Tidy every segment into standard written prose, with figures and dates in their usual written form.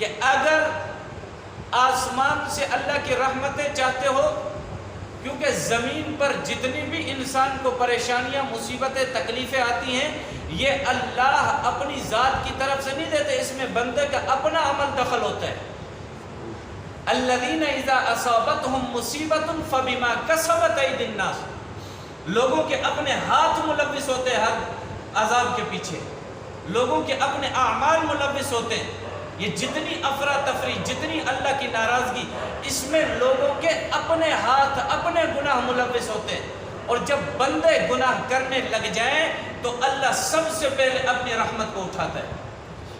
کہ اگر آسمان سے اللہ کی رحمتیں چاہتے ہو، کیونکہ زمین پر جتنی بھی انسان کو پریشانیاں، مصیبتیں، تکلیفیں آتی ہیں، یہ اللہ اپنی ذات کی طرف سے نہیں دیتے، اس میں بندے کا اپنا عمل دخل ہوتا ہے۔ الذین اذا اصابتہم مصیبت فبما کسبت ایدی الناس، لوگوں کے اپنے ہاتھ ملوث ہوتے ہیں ہر عذاب کے پیچھے، لوگوں کے اپنے اعمال ملوث ہوتے ہیں۔ یہ جتنی افراتفری، جتنی اللہ کی ناراضگی، اس میں لوگوں کے اپنے ہاتھ، اپنے گناہ ملوث ہوتے ہیں۔ اور جب بندے گناہ کرنے لگ جائیں تو اللہ سب سے پہلے اپنی رحمت کو اٹھاتا ہے،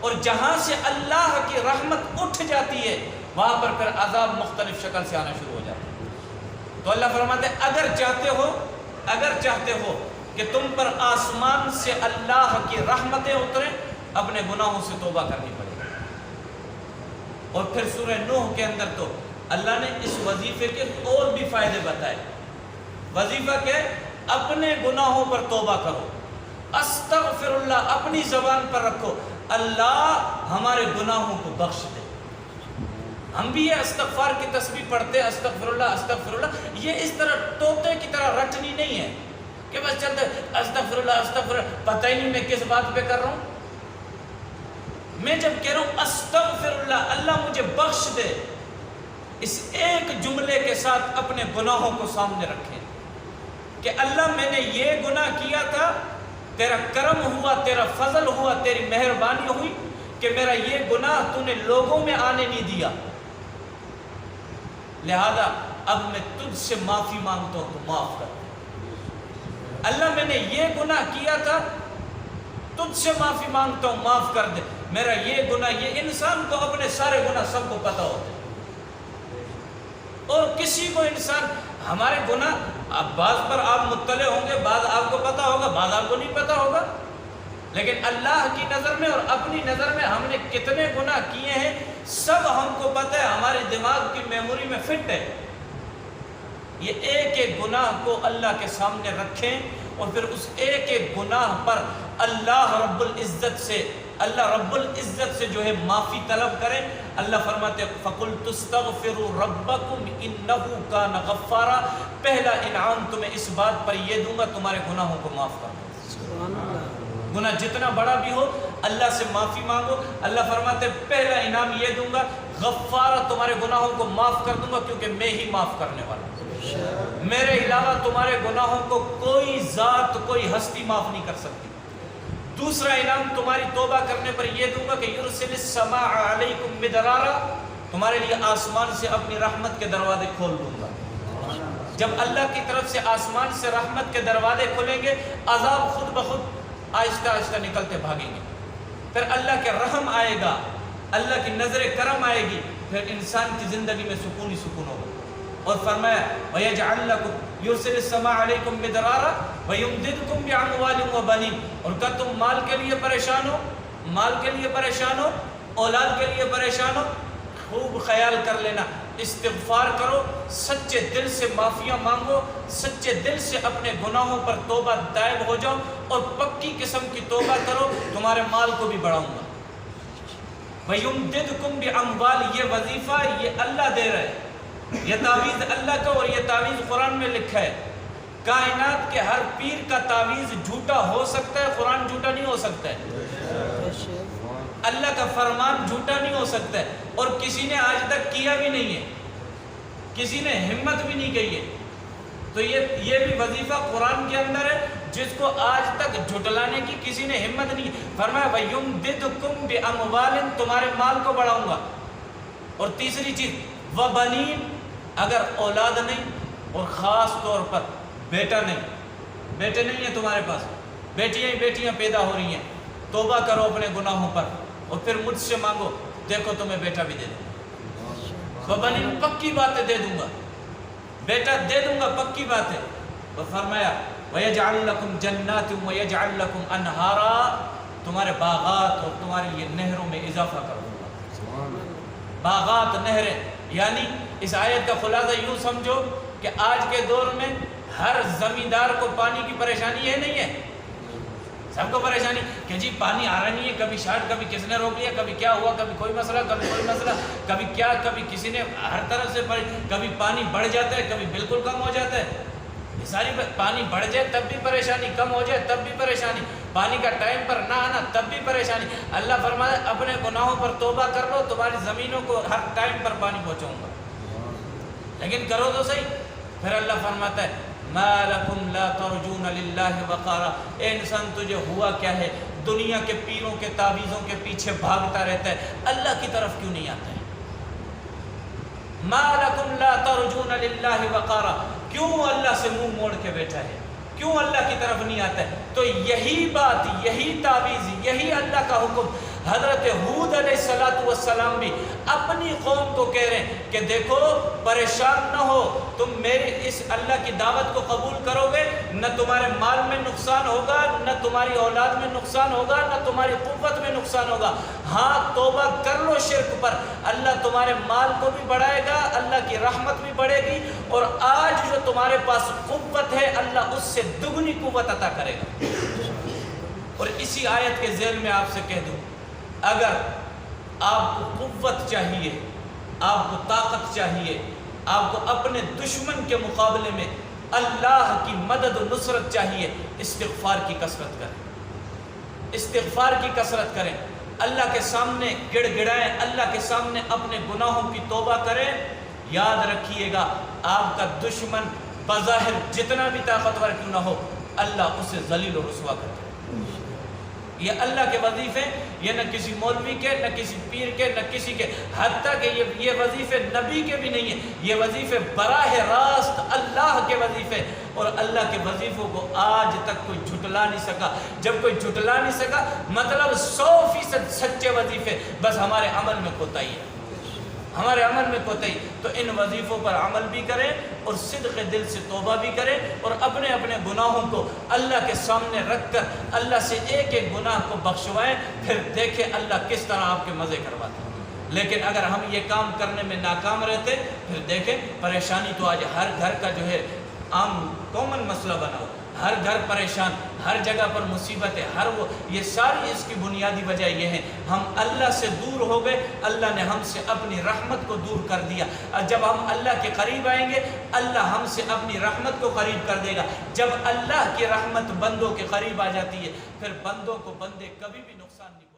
اور جہاں سے اللہ کی رحمت اٹھ جاتی ہے وہاں پر پھر عذاب مختلف شکل سے آنا شروع ہو جاتا ہے۔ تو اللہ فرماتے ہیں اگر چاہتے ہو کہ تم پر آسمان سے اللہ کی رحمتیں اتریں، اپنے گناہوں سے توبہ کرنی پڑے گی۔ اور پھر سورہ نوح کے اندر تو اللہ نے اس وظیفے کے اور بھی فائدے بتائے۔ وظیفہ کہ اپنے گناہوں پر توبہ کرو، استغفر اللہ اپنی زبان پر رکھو، اللہ ہمارے گناہوں کو بخش دے۔ ہم بھی یہ استغفار کی تسبیح پڑھتے ہیں، استغفر اللہ، یہ اس طرح طوطے کی طرح رٹنی نہیں ہے کہ بس چلتے استغفر اللہ، پتہ ہی نہیں میں کس بات پہ کر رہا ہوں۔ میں جب کہہ رہا ہوں استغفر اللہ، اللہ مجھے بخش دے، اس ایک جملے کے ساتھ اپنے گناہوں کو سامنے رکھیں کہ اللہ میں نے یہ گناہ کیا تھا، تیرا کرم ہوا، تیرا فضل ہوا، تیری مہربانی ہوئی کہ میرا یہ گناہ تو نے لوگوں میں آنے نہیں دیا، لہذا اب میں تجھ سے معافی مانگتا ہوں تو معاف کر دے۔ اللہ میں نے یہ گناہ کیا تھا، تجھ سے معافی مانگتا ہوں، معاف کر دے۔ میرا یہ گناہ، یہ انسان کو اپنے سارے گناہ سب کو پتہ ہوتے ہیں، اور کسی کو انسان ہمارے گناہ اب بعض پر آپ مطلع ہوں گے، بعض آپ کو پتہ ہوگا، بعض آپ کو نہیں پتہ ہوگا، لیکن اللہ کی نظر میں اور اپنی نظر میں ہم نے کتنے گناہ کیے ہیں سب ہم کو پتہ ہے، ہمارے دماغ کی میموری میں فٹ ہے۔ یہ ایک ایک گناہ کو اللہ کے سامنے رکھیں اور پھر اس ایک ایک گناہ پر اللہ رب العزت سے جو ہے معافی طلب کریں۔ اللہ فرماتے فَقُلْتُ اسْتَغْفِرُوا رَبَّكُمْ إِنَّهُ كَانَ غَفَّارًا، پہلا انعام تمہیں اس بات پر یہ دوں گا تمہارے گناہوں کو معاف کر دوں۔ گناہ جتنا بڑا بھی ہو اللہ سے معافی مانگو، اللہ فرماتے پہلا انعام یہ دوں گا، غفارہ، تمہارے گناہوں کو معاف کر دوں گا کیونکہ میں ہی معاف کرنے والا ہوں، میرے علاوہ تمہارے گناہوں کو کوئی ذات، کوئی ہستی معاف نہیں کر سکتی۔ دوسرا انعام تمہاری توبہ کرنے پر یہ دوں گا کہ یرسل السماء علیکم مدرارا، تمہارے لیے آسمان سے اپنی رحمت کے دروازے کھول دوں گا۔ جب اللہ کی طرف سے آسمان سے رحمت کے دروازے کھلیں گے، عذاب خود بخود آہستہ آہستہ نکلتے بھاگیں گے، پھر اللہ کے رحم آئے گا، اللہ کی نظر کرم آئے گی، پھر انسان کی زندگی میں سکون ہی سکون ہوگا۔ اور فرمایا وَيَجْعَلْ لَكُمْ يُرْسِلِ السَّمَاءَ عَلَيْكُمْ مِدْرَارًا وَيُمْدِدْكُمْ بِأَمْوَالٍ وَبَنِينَ، اور کیا تم مال کے لیے پریشان ہو، مال کے لیے پریشان ہو، اولاد کے لیے پریشان ہو، خوب خیال کر لینا، استغفار کرو، سچے دل سے معافیاں مانگو، سچے دل سے اپنے گناہوں پر توبہ طائب ہو جاؤ اور پکی قسم کی توبہ کرو، تمہارے مال کو بھی بڑھاؤں گا۔ وَيُمْدِدْكُمْ بِأَمْوَالٍ، یہ وظیفہ یہ اللہ دے رہے، یہ تعویذ اللہ کا، اور یہ تعویذ قرآن میں لکھا ہے۔ کائنات کے ہر پیر کا تعویذ جھوٹا ہو سکتا ہے، قرآن جھوٹا نہیں ہو سکتا ہے، اللہ کا فرمان جھوٹا نہیں ہو سکتا ہے، اور کسی نے آج تک کیا بھی نہیں ہے، کسی نے ہمت بھی نہیں کی ہے۔ تو یہ بھی وظیفہ قرآن کے اندر ہے جس کو آج تک جھٹلانے کی کسی نے ہمت نہیں کی۔ فرمایا وَيُمْدِدْكُمْ بِأَمْوَالٍ، تمہارے مال کو بڑھاؤں گا۔ اور تیسری چیز وَبَنِينَ، اگر اولاد نہیں اور خاص طور پر بیٹا نہیں، بیٹے نہیں ہیں تمہارے پاس، بیٹیاں ہی بیٹیاں پیدا ہو رہی ہیں، توبہ کرو اپنے گناہوں پر اور پھر مجھ سے مانگو، دیکھو تمہیں بیٹا بھی دے دوں گا۔ وَبَنِينَ، پکی باتیں دے دوں گا، بیٹا دے دوں گا، پکی بات ہے۔ اور فرمایا وَيَجْعَلْ لَكُمْ جَنَّاتٍ وَيَجْعَلْ لَكُمْ أَنْهَارًا، تمہارے باغات اور تمہاری یہ نہروں میں اضافہ کر دوں گا۔ باغات، نہریں، یعنی اس آیت کا خلاصہ یوں سمجھو کہ آج کے دور میں ہر زمیندار کو پانی کی پریشانی ہے نہیں ہے، سب کو پریشانی کہ جی پانی آ رہا نہیں ہے، کبھی شارٹ، کبھی کس نے روک لیا، کبھی کیا ہوا، کبھی کوئی مسئلہ، کبھی کوئی مسئلہ، کبھی کیا، کبھی کسی نے ہر طرف سے کبھی پانی بڑھ جاتا ہے، کبھی بالکل کم ہو جاتا ہے. یہ ساری پانی بڑھ جائے تب بھی پریشانی، کم ہو جائے تب بھی پریشانی، پانی کا ٹائم پر نہ آنا تب بھی پریشانی. اللہ فرماتا ہے اپنے گناہوں پر توبہ کر لو، تمہاری زمینوں کو ہر ٹائم پر پانی پہنچاؤں گا، لیکن کرو تو صحیح. پھر اللہ فرماتا ہے ما لکم لا ترجون للہ وقارا، اے انسان تجھے ہوا کیا ہے، دنیا کے پیروں کے تعویذوں کے پیچھے بھاگتا رہتا ہے، اللہ کی طرف کیوں نہیں آتا ہے؟ ما لکم لا ترجون للہ وقارا، کیوں اللہ سے منہ موڑ کے بیٹھا ہے، کیوں اللہ کی طرف نہیں آتا ہے؟ تو یہی بات، یہی تعویذ، یہی اللہ کا حکم حضرت ہود علیہ السلام بھی اپنی قوم کو کہہ رہے ہیں کہ دیکھو پریشان نہ ہو، تم میری اس اللہ کی دعوت کو قبول کرو گے، نہ تمہارے مال میں نقصان ہوگا، نہ تمہاری اولاد میں نقصان ہوگا، نہ تمہاری قوت میں نقصان ہوگا. ہاں توبہ کر لو شرک پر، اللہ تمہارے مال کو بھی بڑھائے گا، اللہ کی رحمت بھی بڑھے گی، اور آج جو تمہارے پاس قوت ہے اللہ اس سے دگنی قوت عطا کرے گا. اور اسی آیت کے ذیل میں آپ سے کہہ دوں، اگر آپ کو قوت چاہیے، آپ کو طاقت چاہیے، آپ کو اپنے دشمن کے مقابلے میں اللہ کی مدد و نصرت چاہیے، استغفار کی کثرت کریں، استغفار کی کثرت کریں، اللہ کے سامنے گڑ گڑائیں، اللہ کے سامنے اپنے گناہوں کی توبہ کریں. یاد رکھیے گا آپ کا دشمن بظاہر جتنا بھی طاقتور کیوں نہ ہو، اللہ اسے ذلیل و رسوا کرتا ہے. یہ اللہ کے وظیفے، یہ نہ کسی مولوی کے، نہ کسی پیر کے، نہ کسی کے، حتیٰ کہ یہ وظیفے نبی کے بھی نہیں ہیں، یہ وظیفے براہ راست اللہ کے وظیفے. اور اللہ کے وظیفوں کو آج تک کوئی جھٹلا نہیں سکا. جب کوئی جھٹلا نہیں سکا مطلب 100% سچے وظیفے، بس ہمارے عمل میں کوتاہی ہے، ہمارے عمل میں کوتاہی. تو ان وظیفوں پر عمل بھی کریں اور صدق دل سے توبہ بھی کریں، اور اپنے اپنے گناہوں کو اللہ کے سامنے رکھ کر اللہ سے ایک ایک گناہ کو بخشوائیں، پھر دیکھیں اللہ کس طرح آپ کے مزے کرواتے ہیں. لیکن اگر ہم یہ کام کرنے میں ناکام رہتے، پھر دیکھیں پریشانی تو آج ہر گھر کا جو ہے عام کامن مسئلہ بنا ہو، ہر گھر پریشان، ہر جگہ پر مصیبت ہے، یہ ساری اس کی بنیادی وجہ یہ ہے ہم اللہ سے دور ہو گئے. اللہ نے ہم سے اپنی رحمت کو دور کر دیا. جب ہم اللہ کے قریب آئیں گے اللہ ہم سے اپنی رحمت کو قریب کر دے گا. جب اللہ کی رحمت بندوں کے قریب آ جاتی ہے پھر بندوں کو بندے کبھی بھی نقصان نہیں